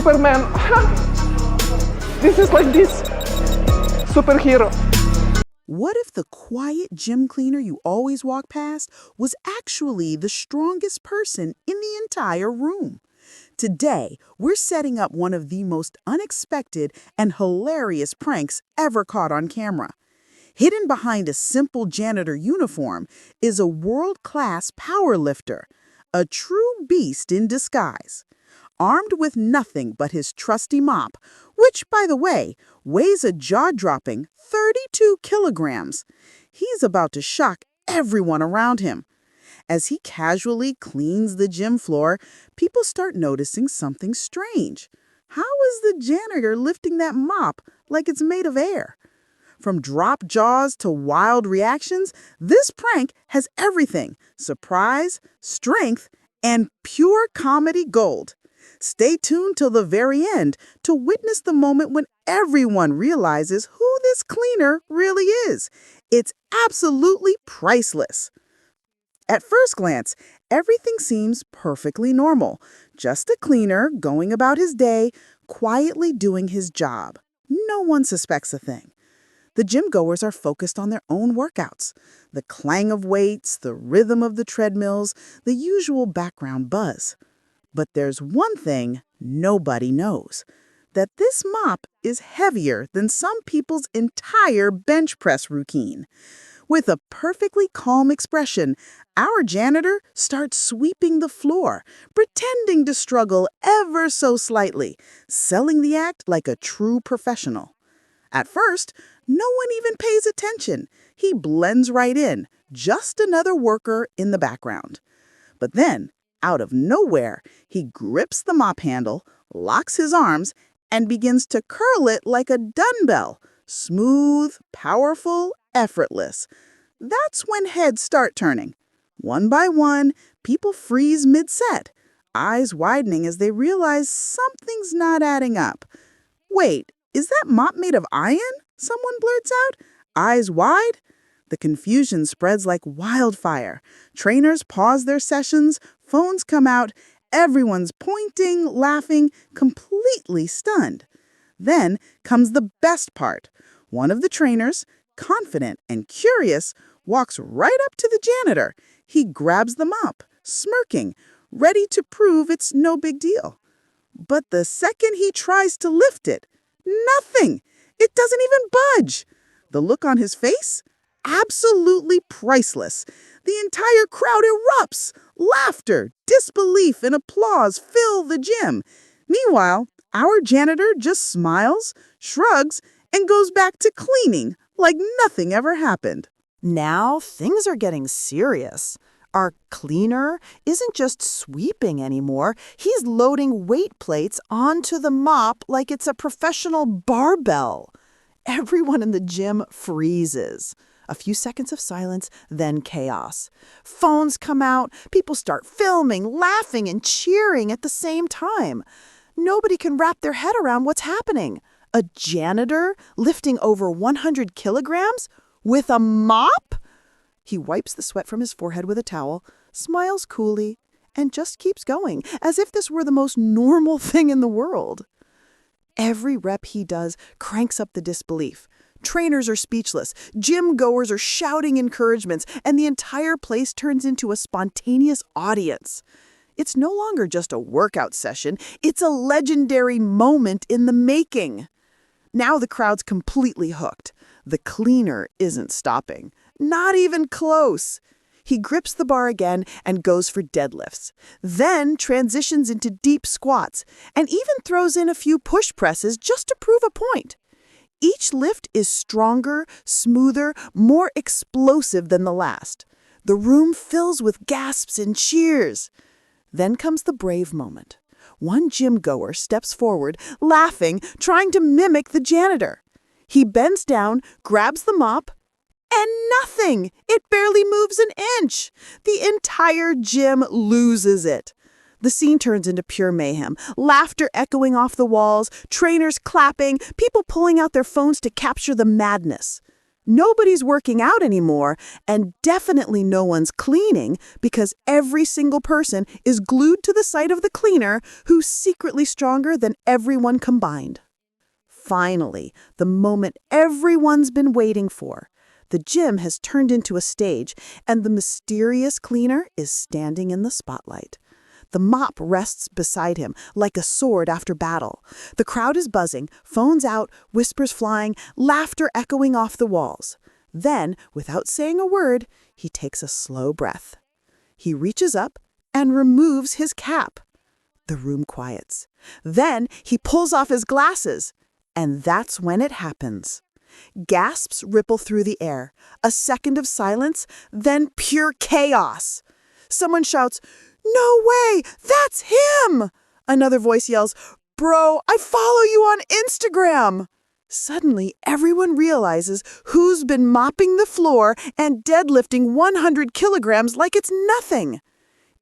Superman. This is like this superhero. What if the quiet gym cleaner you always walk past was actually the strongest person in the entire room? Today, we're setting up one of the most unexpected and hilarious pranks ever caught on camera. Hidden behind a simple janitor uniform is a world-class power lifter, a true beast in disguise. Armed with nothing but his trusty mop, which, by the way, weighs a jaw-dropping 32 kilograms, he's about to shock everyone around him. As he casually cleans the gym floor, people start noticing something strange. How is the janitor lifting that mop like it's made of air? From drop jaws to wild reactions, this prank has everything: surprise, strength, and pure comedy gold. Stay tuned till the very end to witness the moment when everyone realizes who this cleaner really is. It's absolutely priceless. At first glance, everything seems perfectly normal. Just a cleaner going about his day, quietly doing his job. No one suspects a thing. The gym-goers are focused on their own workouts. The clang of weights, the rhythm of the treadmills, the usual background buzz. But there's one thing nobody knows: that this mop is heavier than some people's entire bench press routine. With a perfectly calm expression, our janitor starts sweeping the floor, pretending to struggle ever so slightly, selling the act like a true professional. At first, no one even pays attention. He blends right in, just another worker in the background. But then, out of nowhere, he grips the mop handle, locks his arms, and begins to curl it like a dumbbell. Smooth, powerful, effortless. That's when heads start turning. One by one, people freeze mid-set, eyes widening as they realize something's not adding up. Wait, is that mop made of iron? Someone blurts out, eyes wide. The confusion spreads like wildfire. Trainers pause their sessions, phones come out, everyone's pointing, laughing, completely stunned. Then comes the best part. One of the trainers, confident and curious, walks right up to the janitor. He grabs the mop, smirking, ready to prove it's no big deal. But the second he tries to lift it, nothing! It doesn't even budge. The look on his face? Absolutely priceless. The entire crowd erupts. Laughter, disbelief, and applause fill the gym. Meanwhile, our janitor just smiles, shrugs, and goes back to cleaning like nothing ever happened. Now things are getting serious. Our cleaner isn't just sweeping anymore. He's loading weight plates onto the mop like it's a professional barbell. Everyone in the gym freezes. A few seconds of silence, then chaos. Phones come out, people start filming, laughing, and cheering at the same time. Nobody can wrap their head around what's happening. A janitor lifting over 100 kilograms with a mop? He wipes the sweat from his forehead with a towel, smiles coolly, and just keeps going, as if this were the most normal thing in the world. Every rep he does cranks up the disbelief. Trainers are speechless, gym goers are shouting encouragements, and the entire place turns into a spontaneous audience. It's no longer just a workout session, it's a legendary moment in the making. Now the crowd's completely hooked. The cleaner isn't stopping. Not even close. He grips the bar again and goes for deadlifts, then transitions into deep squats, and even throws in a few push presses just to prove a point. Each lift is stronger, smoother, more explosive than the last. The room fills with gasps and cheers. Then comes the brave moment. One gym goer steps forward, laughing, trying to mimic the janitor. He bends down, grabs the mop, and nothing! It barely moves an inch. The entire gym loses it. The scene turns into pure mayhem. Laughter echoing off the walls, trainers clapping, people pulling out their phones to capture the madness. Nobody's working out anymore, and definitely no one's cleaning because every single person is glued to the site of the cleaner who's secretly stronger than everyone combined. Finally, the moment everyone's been waiting for. The gym has turned into a stage, and the mysterious cleaner is standing in the spotlight. The mop rests beside him like a sword after battle. The crowd is buzzing, phones out, whispers flying, laughter echoing off the walls. Then, without saying a word, he takes a slow breath. He reaches up and removes his cap. The room quiets. Then he pulls off his glasses. And that's when it happens. Gasps ripple through the air. A second of silence, then pure chaos. Someone shouts, "No way! That's him!" Another voice yells, "Bro, I follow you on Instagram!" Suddenly, everyone realizes who's been mopping the floor and deadlifting 100 kilograms like it's nothing.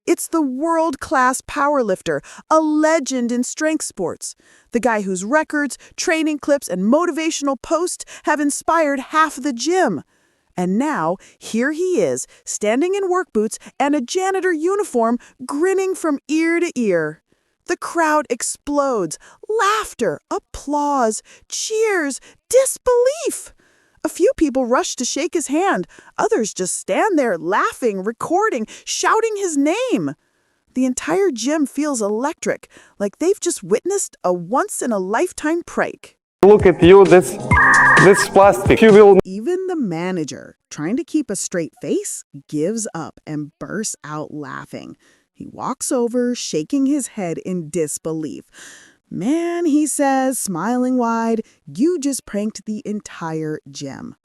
It's the world-class powerlifter, a legend in strength sports. The guy whose records, training clips, and motivational posts have inspired half the gym. And now, here he is, standing in work boots and a janitor uniform, grinning from ear to ear. The crowd explodes. Laughter, applause, cheers, disbelief. A few people rush to shake his hand. Others just stand there laughing, recording, shouting his name. The entire gym feels electric, like they've just witnessed a once-in-a-lifetime prank. Look at you, this plastic. You will. Even the manager, trying to keep a straight face, gives up and bursts out laughing. He walks over, shaking his head in disbelief. "Man," he says, smiling wide, "you just pranked the entire gym."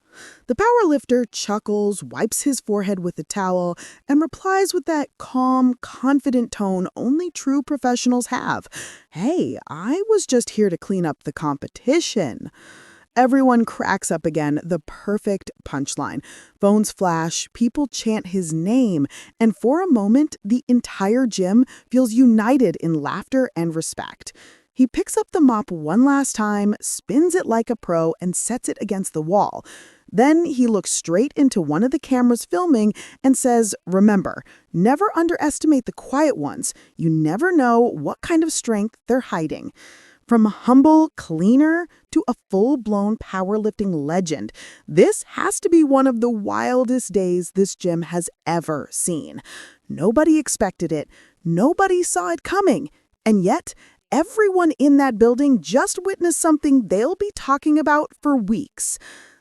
The powerlifter chuckles, wipes his forehead with a towel, and replies with that calm, confident tone only true professionals have. "Hey, I was just here to clean up the competition." Everyone cracks up again, the perfect punchline. Phones flash, people chant his name, and for a moment, the entire gym feels united in laughter and respect. He picks up the mop one last time, spins it like a pro, and sets it against the wall. Then he looks straight into one of the cameras filming and says, "Remember, never underestimate the quiet ones. You never know what kind of strength they're hiding." From a humble cleaner to a full-blown powerlifting legend, this has to be one of the wildest days this gym has ever seen. Nobody expected it. Nobody saw it coming. And yet, everyone in that building just witnessed something they'll be talking about for weeks.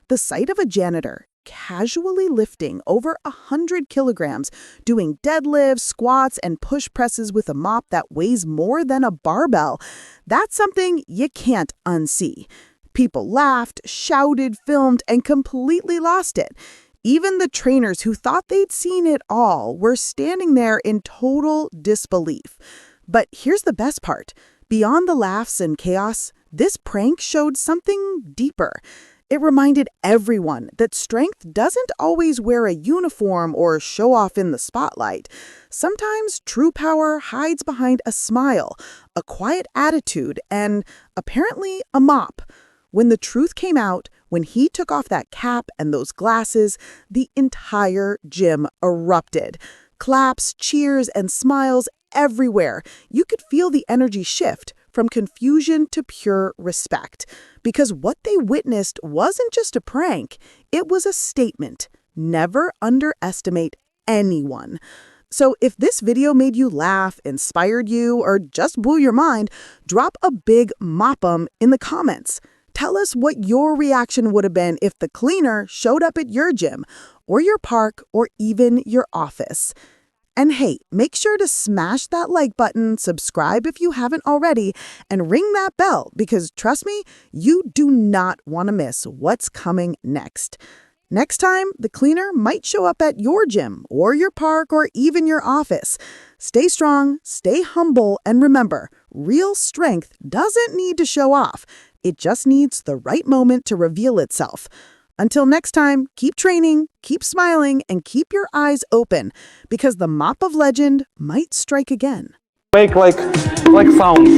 The sight of a janitor casually lifting over 100 kilograms, doing deadlifts, squats, and push presses with a mop that weighs more than a barbell. That's something you can't unsee. People laughed, shouted, filmed, and completely lost it. Even the trainers who thought they'd seen it all were standing there in total disbelief. But here's the best part. Beyond the laughs and chaos, this prank showed something deeper. It reminded everyone that strength doesn't always wear a uniform or show off in the spotlight. Sometimes true power hides behind a smile, a quiet attitude, and apparently a mop. When the truth came out, when he took off that cap and those glasses, the entire gym erupted. Claps, cheers, and smiles everywhere. You could feel the energy shift from confusion to pure respect. Because what they witnessed wasn't just a prank, it was a statement. Never underestimate anyone. So if this video made you laugh, inspired you, or just blew your mind, drop a big mop-'em in the comments. Tell us what your reaction would have been if the cleaner showed up at your gym, or your park, or even your office. And hey, make sure to smash that like button, subscribe if you haven't already, and ring that bell because trust me, you do not want to miss what's coming next. Next time, the cleaner might show up at your gym or your park or even your office. Stay strong, stay humble, and remember, real strength doesn't need to show off. It just needs the right moment to reveal itself. Until next time, keep training, keep smiling, and keep your eyes open because the mop of legend might strike again. Make like sound.